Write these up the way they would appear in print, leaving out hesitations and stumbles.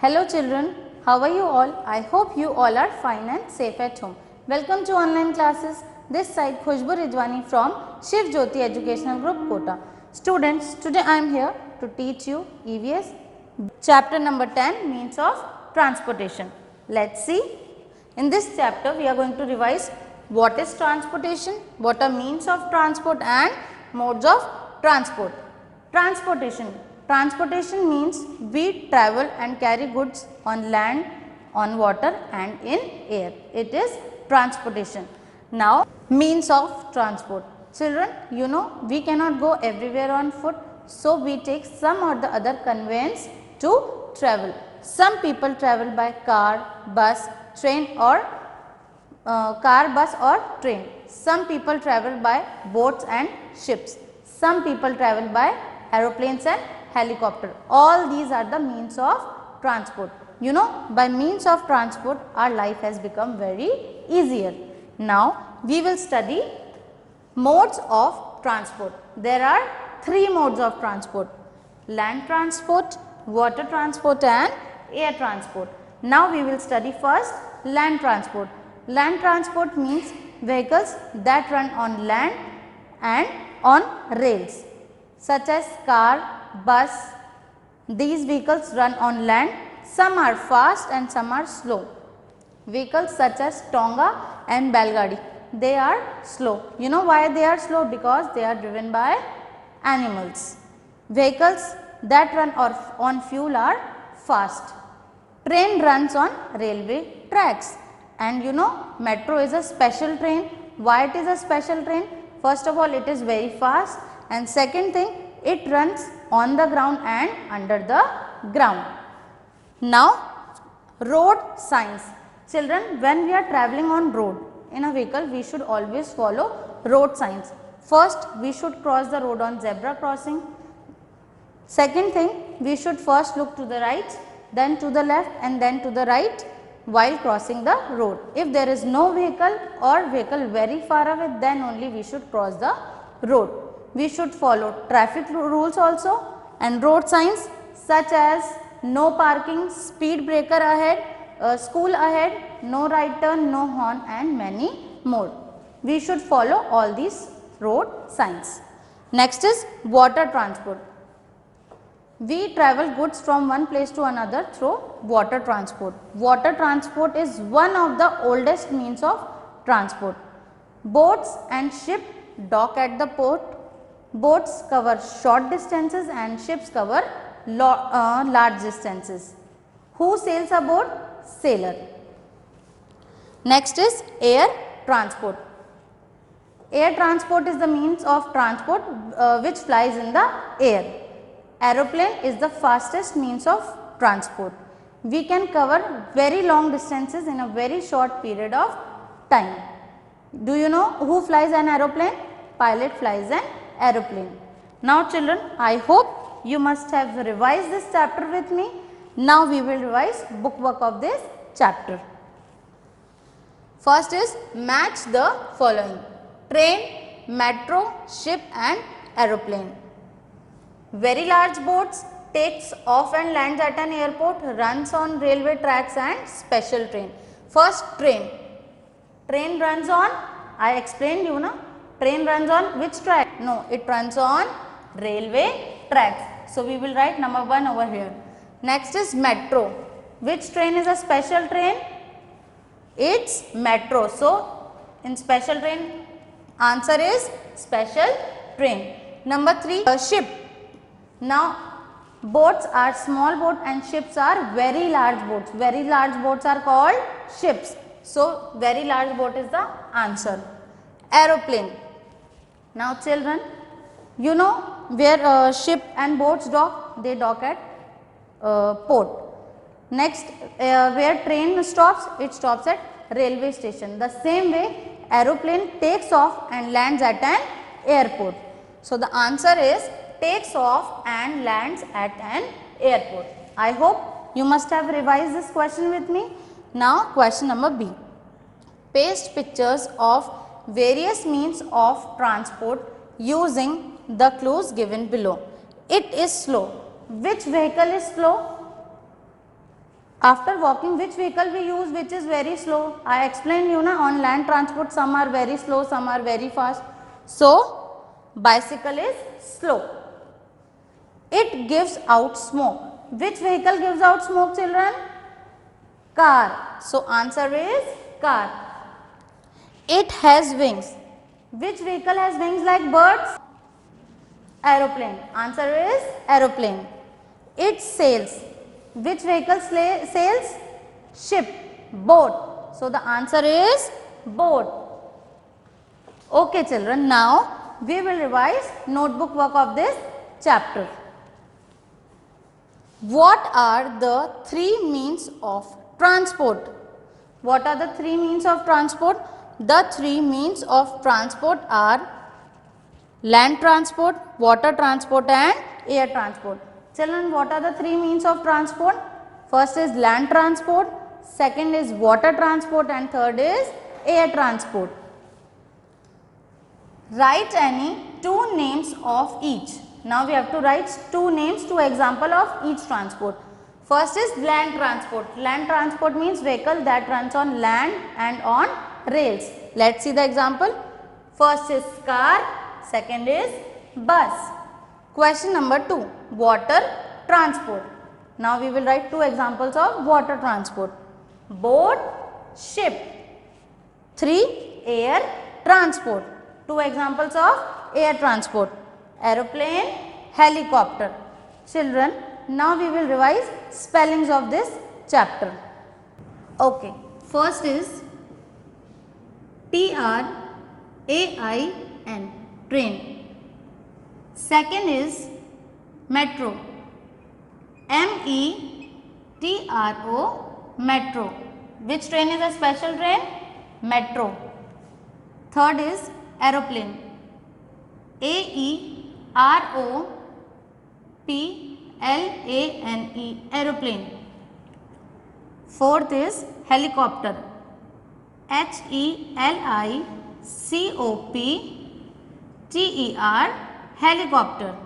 Hello children, how are you all? I hope you all are fine and safe at home. Welcome to online classes. This side Khushbu Rijwani from Shiv Jyoti Educational Group Kota. Students, today I am here to teach you EVS chapter number 10, means of transportation. Let's see. In this chapter we are going to revise what is transportation, what are means of transport and modes of transport. Transportation. Transportation means we travel and carry goods on land, on water and in air. It is transportation. Now, means of transport. Children, you know we cannot go everywhere on foot, so we take some or the other conveyance to travel. Some people travel by car, bus, train or car, bus or train. Some people travel by boats and ships. Some people travel by aeroplanes and helicopter. All these are the means of transport. You know, by means of transport our life has become very easier. Now we will study modes of transport. There are three modes of transport: land transport, water transport and air transport. Now we will study first land transport. Land transport means vehicles that run on land and on rails, such as car, bus. These vehicles run on land. Some are fast and some are slow. Vehicles such as Tonga and Belgadi, they are slow. You know why they are slow? Because they are driven by animals. Vehicles that run on fuel are fast. Train runs on railway tracks, and you know metro is a special train. Why it is a special train? First of all, it is very fast, and second thing, it runs on the ground and under the ground. Now, road signs. Children, when we are traveling on road in a vehicle, we should always follow road signs. First, we should cross the road on zebra crossing. Second thing, we should first look to the right, then to the left and then to the right while crossing the road. If there is no vehicle or vehicle very far away, then only we should cross the road. We should follow traffic rules also and road signs such as no parking, speed breaker ahead, school ahead, no right turn, no horn and many more. We should follow all these road signs. Next is water transport. We travel goods from one place to another through water transport. Water transport is one of the oldest means of transport. Boats and ships dock at the port. Boats cover short distances and ships cover large distances. Who sails a boat? Sailor. Next is air transport. Air transport is the means of transport which flies in the air. Aeroplane is the fastest means of transport. We can cover very long distances in a very short period of time. Do you know who flies an aeroplane? Pilot flies an aeroplane. Now children, I hope you must have revised this chapter with me. Now we will revise bookwork of this chapter. First is match the following: train, metro, ship and aeroplane. Very large boats takes off and lands at an airport, runs on railway tracks and special train. First, train. Train runs on, I explained you, na? Train runs on which track? No, it runs on railway tracks. So we will write number 1 over here. Next is metro. Which train is a special train? It's metro. So in special train, answer is special train. Number 3, ship. Now boats are small boat and ships are very large boats. Very large boats are called ships. So very large boat is the answer. Aeroplane. Now children, you know where ship and boats dock? They dock at port. Next, where train stops? It stops at railway station. The same way aeroplane takes off and lands at an airport. So the answer is takes off and lands at an airport. I hope you must have revised this question with me. Now question number B. Paste pictures of various means of transport using the clues given below. It is slow. Which vehicle is slow? After walking, which vehicle we use which is very slow? I explained you na, on land transport some are very slow, some are very fast. So bicycle is slow. It gives out smoke. Which vehicle gives out smoke, children? Car. So answer is car. It has wings. Which vehicle has wings like birds? Aeroplane. Answer is aeroplane. It sails. Which vehicle sails? Ship, boat. So the answer is boat. Okay children, now we will revise notebook work of this chapter. What are the three means of transport? What are the three means of transport? The three means of transport are land transport, water transport and air transport. Children, what are the three means of transport? First is land transport, second is water transport and third is air transport. Write any two names of each. Now we have to write two names, two example of each transport. First is land transport. Land transport means vehicle that runs on land and on rails. Let's see the example. First is car, second is bus. Question number 2, water transport. Now we will write two examples of water transport. Boat, ship. 3, air transport. Two examples of air transport. Aeroplane, helicopter. Children, now we will revise spellings of this chapter. Okay, first is T-R-A-I-N, train. Second is metro, M-E-T-R-O, metro. Which train is a special train? Metro. Third is aeroplane, A-E-R-O-P-L-A-N-E, aeroplane. Fourth is helicopter, H-E-L-I-C-O-P-T-E-R, helicopter.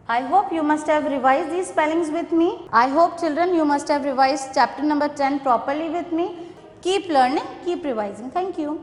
I hope you must have revised these spellings with me. I hope children you must have revised chapter number 10 properly with me. Keep learning, keep revising. Thank you.